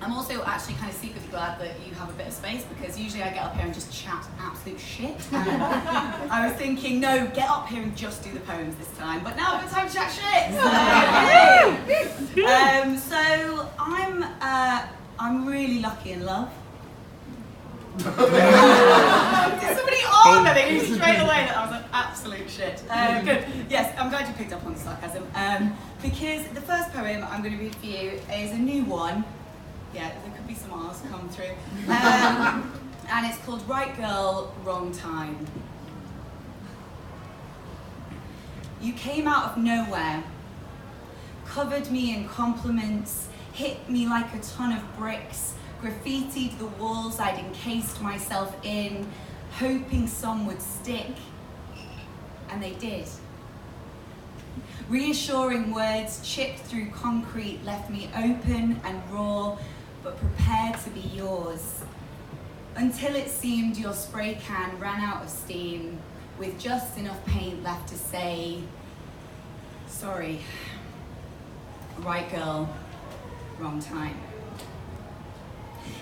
I'm also actually kind of secretly glad that you have a bit of space, because usually I get up here and just chat absolute shit. And I was thinking, no, get up here and just do the poems this time. But now I've got time to chat shit. So I'm really lucky in love. Did somebody I think you straight away that I was an absolute shit. Good. Yes, I'm glad you picked up on the sarcasm. Because the first poem I'm going to read for you is a new one. Yeah, there could be some R's come through. And it's called Right Girl, Wrong Time. You came out of nowhere, covered me in compliments, hit me like a ton of bricks, graffitied the walls I'd encased myself in, hoping some would stick, and they did. Reassuring words chipped through concrete left me open and raw, but prepared to be yours. Until it seemed your spray can ran out of steam, with just enough paint left to say, sorry, right girl, wrong time.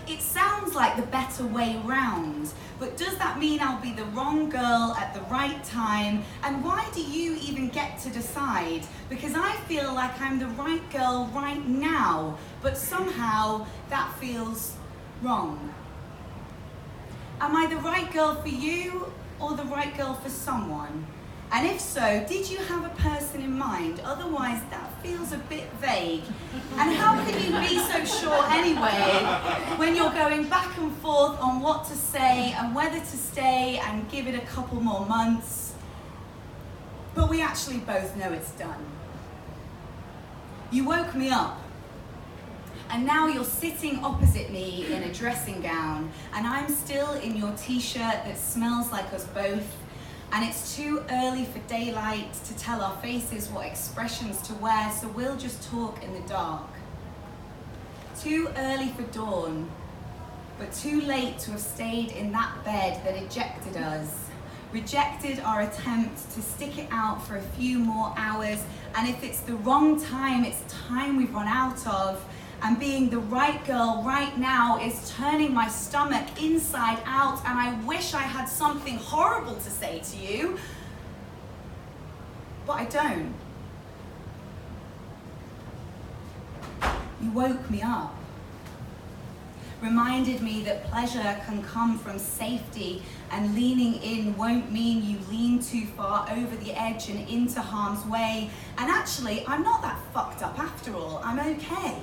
It sounds like the better way round, but does that mean I'll be the wrong girl at the right time? And why do you even get to decide? Because I feel like I'm the right girl right now, but somehow that feels wrong. Am I the right girl for you or the right girl for someone? And if so, did you have a person in mind? Otherwise, that feels a bit vague. And how can you be so sure anyway when you're going back and forth on what to say and whether to stay and give it a couple more months? But we actually both know it's done. You woke me up. And now you're sitting opposite me in a dressing gown, and I'm still in your t-shirt that smells like us both. And it's too early for daylight to tell our faces what expressions to wear, so we'll just talk in the dark. Too early for dawn, but too late to have stayed in that bed that ejected us, rejected our attempt to stick it out for a few more hours. And if it's the wrong time, it's time we've run out of. And being the right girl right now is turning my stomach inside out, and I wish I had something horrible to say to you, but I don't. You woke me up, reminded me that pleasure can come from safety, and leaning in won't mean you lean too far over the edge and into harm's way. And actually, I'm not that fucked up after all, I'm okay.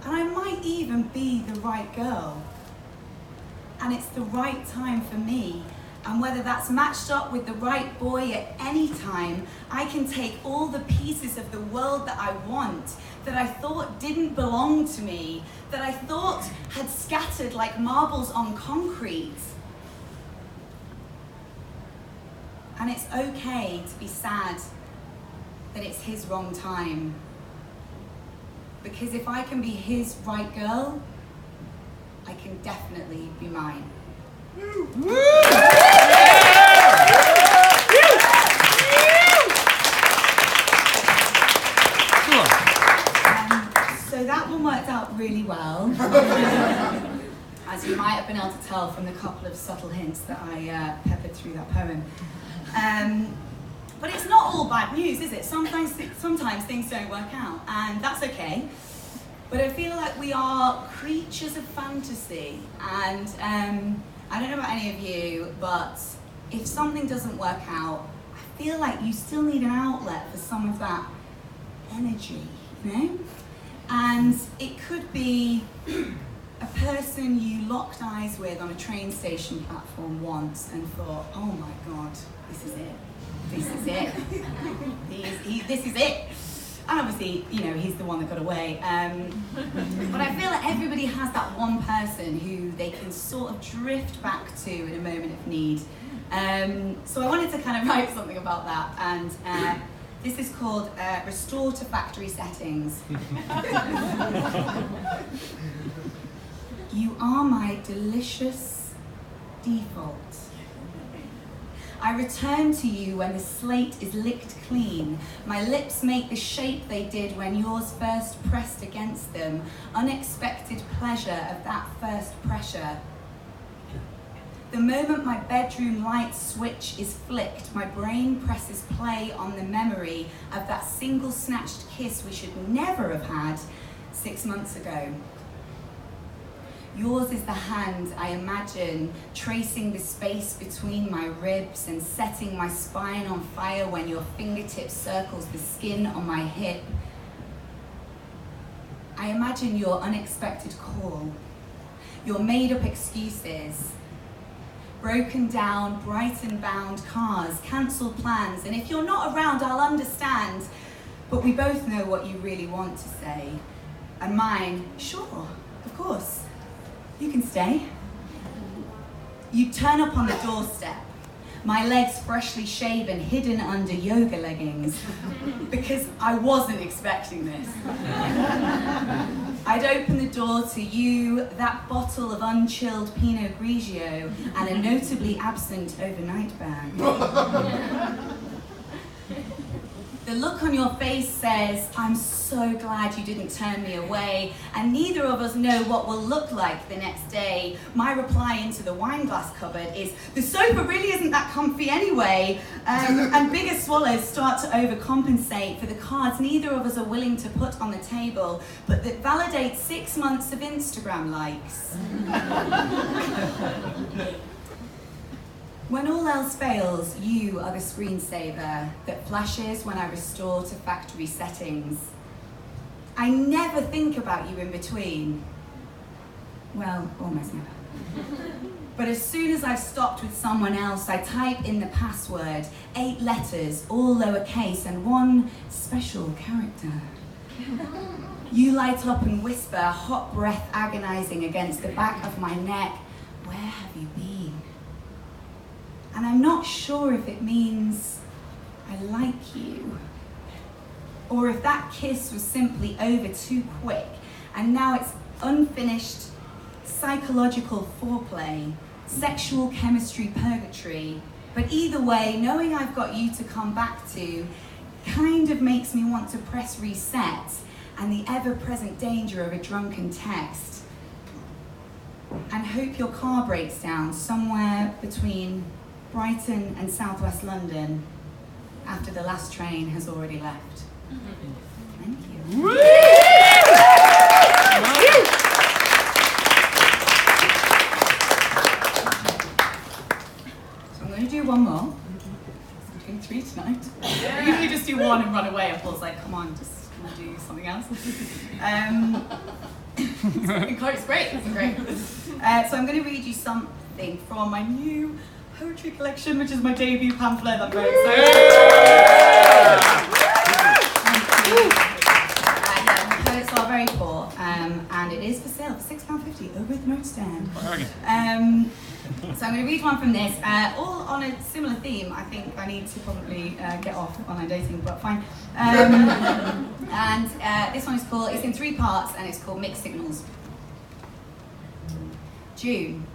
And I might even be the right girl. And it's the right time for me. And whether that's matched up with the right boy at any time, I can take all the pieces of the world that I want, that I thought didn't belong to me, that I thought had scattered like marbles on concrete. And it's okay to be sad that it's his wrong time. Because if I can be his right girl, I can definitely be mine. So that one worked out really well. As you might have been able to tell from the couple of subtle hints that I peppered through that poem. But it's not all bad news, is it? Sometimes things don't work out, and that's okay. But I feel like we are creatures of fantasy, and I don't know about any of you, but if something doesn't work out, I feel like you still need an outlet for some of that energy, you know? And it could be a person you locked eyes with on a train station platform once and thought, oh my God, this is it. This is it. This is it. And obviously, you know, he's the one that got away. But I feel like everybody has that one person who they can sort of drift back to in a moment of need. So I wanted to kind of write something about that. And this is called Restore to Factory Settings. You are my delicious default. I return to you when the slate is licked clean. My lips make the shape they did when yours first pressed against them. Unexpected pleasure of that first pressure. The moment my bedroom light switch is flicked, my brain presses play on the memory of that single snatched kiss we should never have had 6 months ago. Yours is the hand I imagine tracing the space between my ribs and setting my spine on fire when your fingertip circles the skin on my hip. I imagine your unexpected call, your made-up excuses, broken down, Brighton-bound cars, cancelled plans, and if you're not around, I'll understand, but we both know what you really want to say. And mine, sure, of course. You can stay. You turn up on the doorstep, my legs freshly shaven, hidden under yoga leggings, because I wasn't expecting this. I'd open the door to you, that bottle of unchilled Pinot Grigio, and a notably absent overnight bag. The look on your face says, I'm so glad you didn't turn me away, and neither of us know what we'll look like the next day. My reply into the wine glass cupboard is, the sofa really isn't that comfy anyway, and bigger swallows start to overcompensate for the cards neither of us are willing to put on the table, but that validate 6 months of Instagram likes. When all else fails, you are the screensaver that flashes when I restore to factory settings. I never think about you in between. Well, almost never. But as soon as I've stopped with someone else, I type in the password, 8 letters, all lowercase, and one special character. You light up and whisper, hot breath agonizing against the back of my neck, where have you been? And I'm not sure if it means I like you, or if that kiss was simply over too quick, and now it's unfinished psychological foreplay, sexual chemistry purgatory. But either way, knowing I've got you to come back to kind of makes me want to press reset, and the ever-present danger of a drunken text, and hope your car breaks down somewhere between Brighton and southwest London after the last train has already left. Thank you. So I'm going to do one more. I'm doing 3 tonight. I usually just do 1 and run away, and Paul's like, come on, just do something else. It's great, it's great. So I'm going to read you something from my new poetry collection, which is my debut pamphlet. I'm very excited. The poets are very poor, and it is for sale for £6.50 over at the note stand. So I'm going to read one from this, all on a similar theme. I think I need to probably get off online dating, but fine. And this one is called, it's in 3 parts, and it's called Mixed Signals. June.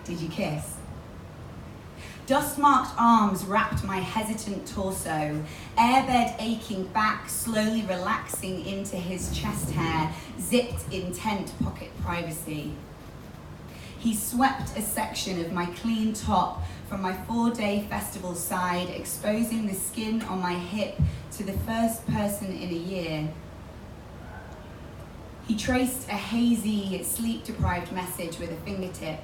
Did you kiss? Dust-marked arms wrapped my hesitant torso, airbed aching back, slowly relaxing into his chest hair, zipped in tent pocket privacy. He swept a section of my clean top from my 4-day festival side, exposing the skin on my hip to the first person in a year. He traced a hazy, sleep-deprived message with a fingertip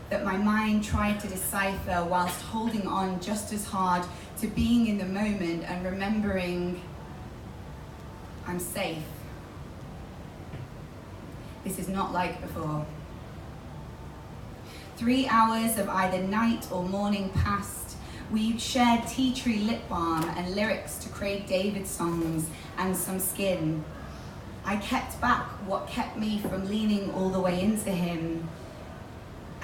that my mind tried to decipher whilst holding on just as hard to being in the moment and remembering I'm safe. This is not like before. 3 hours of either night or morning passed. We shared tea tree lip balm and lyrics to Craig David songs and some skin. I kept back what kept me from leaning all the way into him,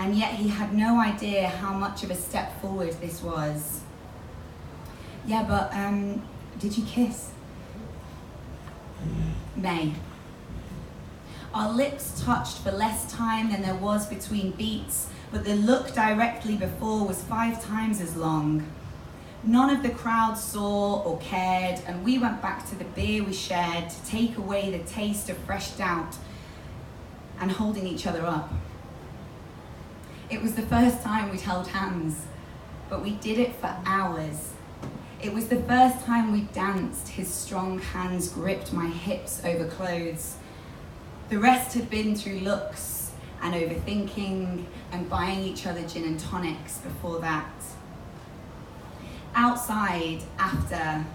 and yet he had no idea how much of a step forward this was. Yeah, but did you kiss? May. Our lips touched for less time than there was between beats, but the look directly before was 5 times as long. None of the crowd saw or cared, and we went back to the beer we shared to take away the taste of fresh doubt and holding each other up. It was the first time we'd held hands, but we did it for hours. It was the first time we danced. His strong hands gripped my hips over clothes. The rest had been through looks and overthinking and buying each other gin and tonics before that. Outside, after,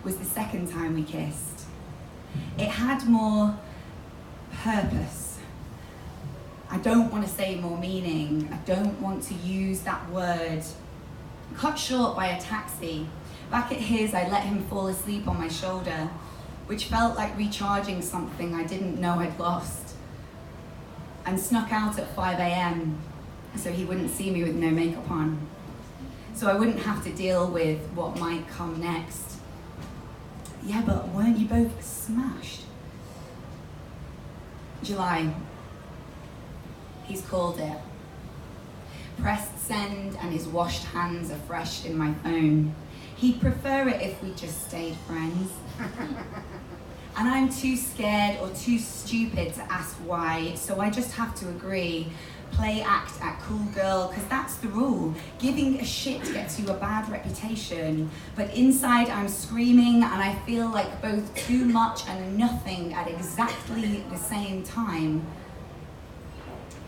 was the second time we kissed. It had more purpose. I don't want to say more meaning. I don't want to use that word. Cut short by a taxi. Back at his, I let him fall asleep on my shoulder, which felt like recharging something I didn't know I'd lost, and snuck out at 5 a.m. so he wouldn't see me with no makeup on, so I wouldn't have to deal with what might come next. Yeah, but weren't you both smashed? July. He's called it. Pressed send and his washed hands are fresh in my phone. He'd prefer it if we just stayed friends. And I'm too scared or too stupid to ask why, so I just have to agree. Play act at cool girl, because that's the rule. Giving a shit gets you a bad reputation. But inside I'm screaming and I feel like both too much and nothing at exactly the same time.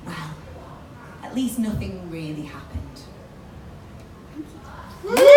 Well, at least nothing really happened. Thank you.